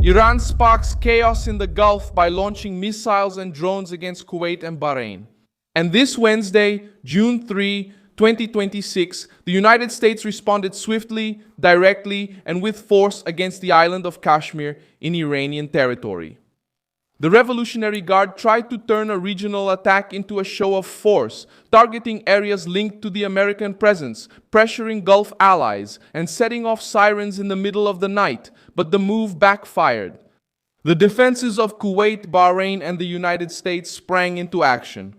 Iran sparks chaos in the Gulf by launching missiles and drones against Kuwait and Bahrain. And this Wednesday, June 3, 2026, the United States responded swiftly, directly, and with force against the island of Kashmir in Iranian territory. The Revolutionary Guard tried to turn a regional attack into a show of force, targeting areas linked to the American presence, pressuring Gulf allies, and setting off sirens in the middle of the night, but the move backfired. The defenses of Kuwait, Bahrain, and the United States sprang into action.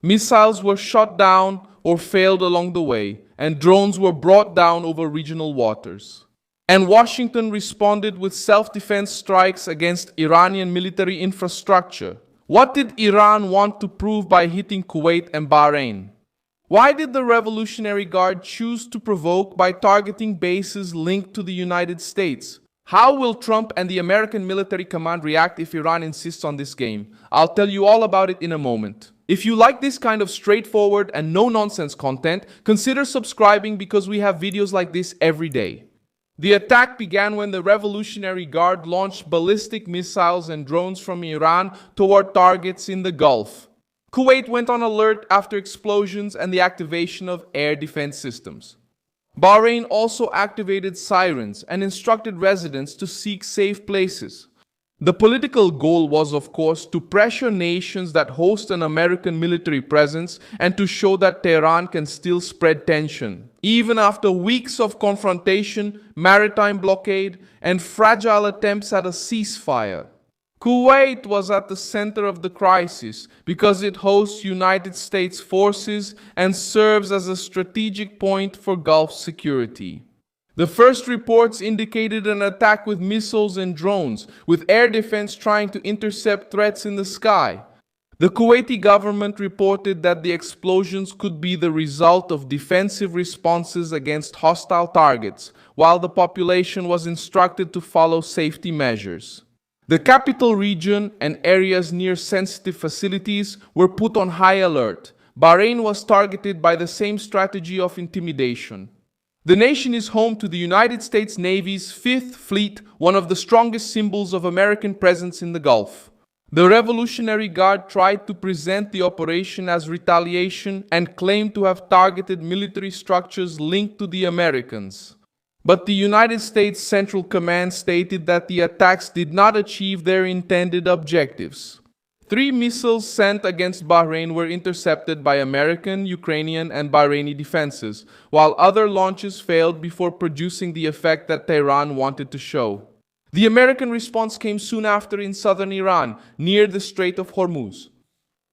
Missiles were shot down or failed along the way, and drones were brought down over regional waters. And Washington responded with self-defense strikes against Iranian military infrastructure. What did Iran want to prove by hitting Kuwait and Bahrain? Why did the Revolutionary Guard choose to provoke by targeting bases linked to the United States? How will Trump and the American military command react if Iran insists on this game? I'll tell you all about it in a moment. If you like this kind of straightforward and no-nonsense content, consider subscribing because we have videos like this every day. The attack began when the Revolutionary Guard launched ballistic missiles and drones from Iran toward targets in the Gulf. Kuwait went on alert after explosions and the activation of air defense systems. Bahrain also activated sirens and instructed residents to seek safe places. The political goal was, of course, to pressure nations that host an American military presence and to show that Tehran can still spread tension. Even after weeks of confrontation, maritime blockade, and fragile attempts at a ceasefire. Kuwait was at the center of the crisis because it hosts United States forces and serves as a strategic point for Gulf security. The first reports indicated an attack with missiles and drones, with air defense trying to intercept threats in the sky. The Kuwaiti government reported that the explosions could be the result of defensive responses against hostile targets, while the population was instructed to follow safety measures. The capital region and areas near sensitive facilities were put on high alert. Bahrain was targeted by the same strategy of intimidation. The nation is home to the United States Navy's Fifth Fleet, one of the strongest symbols of American presence in the Gulf. The Revolutionary Guard tried to present the operation as retaliation and claimed to have targeted military structures linked to the Americans. But the United States Central Command stated that the attacks did not achieve their intended objectives. 3 missiles sent against Bahrain were intercepted by American, Ukrainian, and Bahraini defenses, while other launches failed before producing the effect that Tehran wanted to show. The American response came soon after in southern Iran, near the Strait of Hormuz.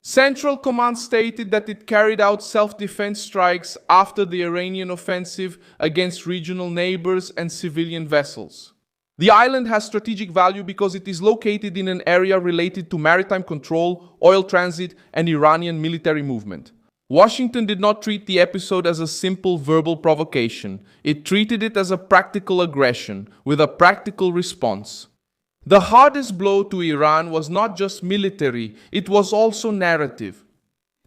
Central Command stated that it carried out self-defense strikes after the Iranian offensive against regional neighbors and civilian vessels. The island has strategic value because it is located in an area related to maritime control, oil transit, and Iranian military movement. Washington did not treat the episode as a simple verbal provocation. It treated it as a practical aggression, with a practical response. The hardest blow to Iran was not just military, it was also narrative.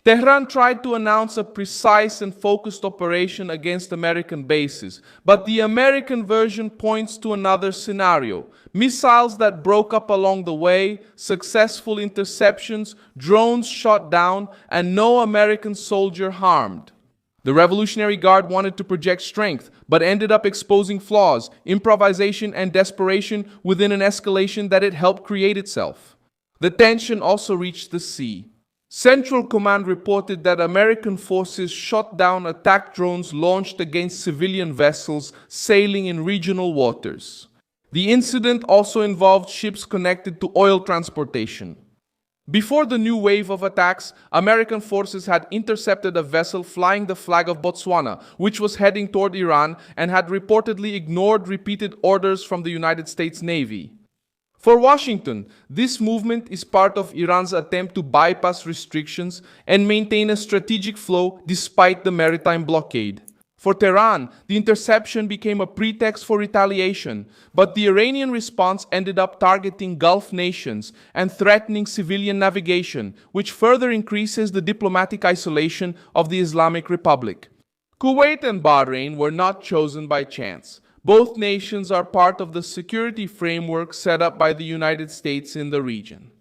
Tehran tried to announce a precise and focused operation against American bases, but the American version points to another scenario. Missiles that broke up along the way, successful interceptions, drones shot down, and no American soldier harmed. The Revolutionary Guard wanted to project strength, but ended up exposing flaws, improvisation, and desperation within an escalation that it helped create itself. The tension also reached the sea. Central Command reported that American forces shot down attack drones launched against civilian vessels sailing in regional waters. The incident also involved ships connected to oil transportation. Before the new wave of attacks, American forces had intercepted a vessel flying the flag of Botswana, which was heading toward Iran and had reportedly ignored repeated orders from the United States Navy. For Washington, this movement is part of Iran's attempt to bypass restrictions and maintain a strategic flow despite the maritime blockade. For Tehran, the interception became a pretext for retaliation, but the Iranian response ended up targeting Gulf nations and threatening civilian navigation, which further increases the diplomatic isolation of the Islamic Republic. Kuwait and Bahrain were not chosen by chance. Both nations are part of the security framework set up by the United States in the region.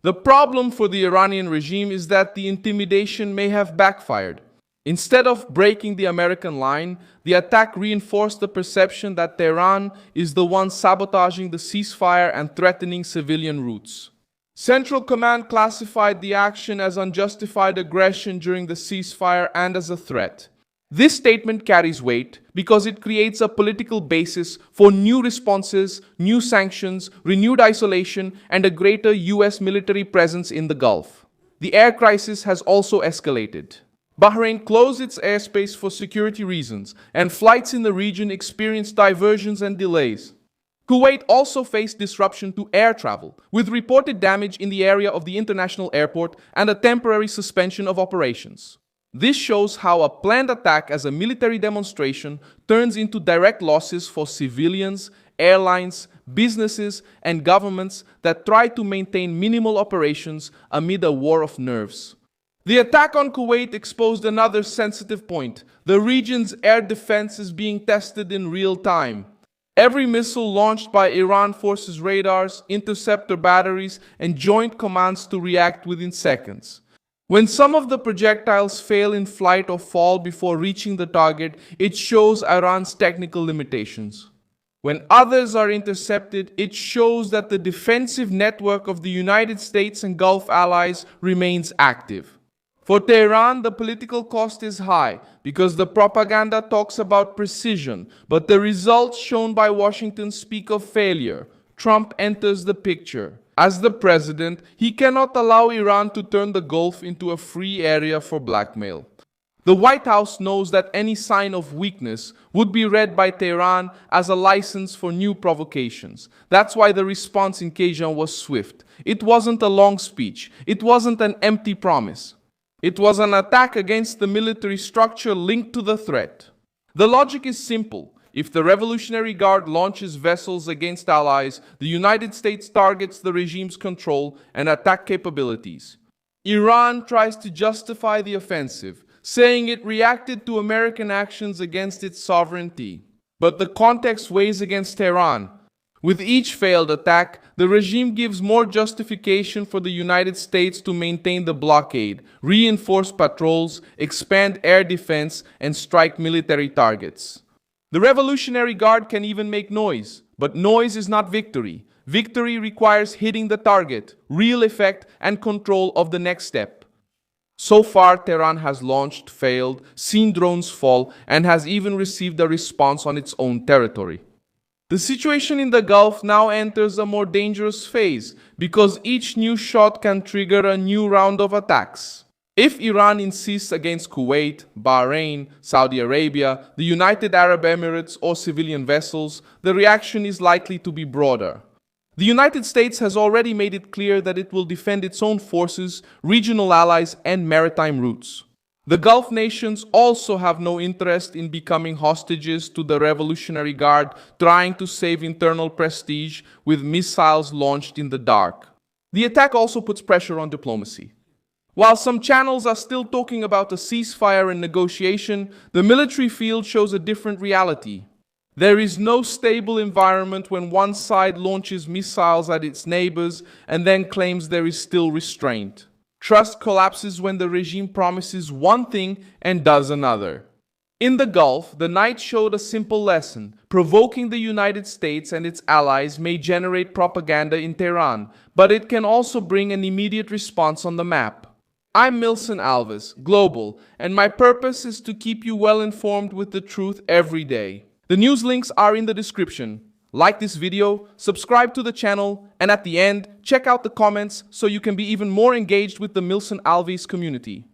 The problem for the Iranian regime is that the intimidation may have backfired. Instead of breaking the American line, the attack reinforced the perception that Tehran is the one sabotaging the ceasefire and threatening civilian routes. Central Command classified the action as unjustified aggression during the ceasefire and as a threat. This statement carries weight because it creates a political basis for new responses, new sanctions, renewed isolation, and a greater US military presence in the Gulf. The air crisis has also escalated. Bahrain closed its airspace for security reasons, and flights in the region experienced diversions and delays. Kuwait also faced disruption to air travel, with reported damage in the area of the international airport and a temporary suspension of operations. This shows how a planned attack as a military demonstration turns into direct losses for civilians, airlines, businesses, and governments that try to maintain minimal operations amid a war of nerves. The attack on Kuwait exposed another sensitive point. The region's air defense is being tested in real time. Every missile launched by Iran forces radars, interceptor batteries, and joint commands to react within seconds. When some of the projectiles fail in flight or fall before reaching the target, it shows Iran's technical limitations. When others are intercepted, it shows that the defensive network of the United States and Gulf allies remains active. For Tehran, the political cost is high because the propaganda talks about precision, but the results shown by Washington speak of failure. Trump enters the picture. As the president, he cannot allow Iran to turn the Gulf into a free area for blackmail. The White House knows that any sign of weakness would be read by Tehran as a license for new provocations. That's why the response in Kazan was swift. It wasn't a long speech. It wasn't an empty promise. It was an attack against the military structure linked to the threat. The logic is simple. If the Revolutionary Guard launches vessels against allies, the United States targets the regime's control and attack capabilities. Iran tries to justify the offensive, saying it reacted to American actions against its sovereignty. But the context weighs against Tehran. With each failed attack, the regime gives more justification for the United States to maintain the blockade, reinforce patrols, expand air defense, and strike military targets. The Revolutionary Guard can even make noise, but noise is not victory. Victory requires hitting the target, real effect, and control of the next step. So far, Tehran has launched, failed, seen drones fall, and has even received a response on its own territory. The situation in the Gulf now enters a more dangerous phase because each new shot can trigger a new round of attacks. If Iran insists against Kuwait, Bahrain, Saudi Arabia, the United Arab Emirates, or civilian vessels, the reaction is likely to be broader. The United States has already made it clear that it will defend its own forces, regional allies, and maritime routes. The Gulf nations also have no interest in becoming hostages to the Revolutionary Guard trying to save internal prestige with missiles launched in the dark. The attack also puts pressure on diplomacy. While some channels are still talking about a ceasefire and negotiation, the military field shows a different reality. There is no stable environment when one side launches missiles at its neighbors and then claims there is still restraint. Trust collapses when the regime promises one thing and does another. In the Gulf, the night showed a simple lesson. Provoking the United States and its allies may generate propaganda in Tehran, but it can also bring an immediate response on the map. I'm Milson Alves, Global, and my purpose is to keep you well informed with the truth every day. The news links are in the description. Like this video, subscribe to the channel, and at the end, check out the comments so you can be even more engaged with the Milson Alves community.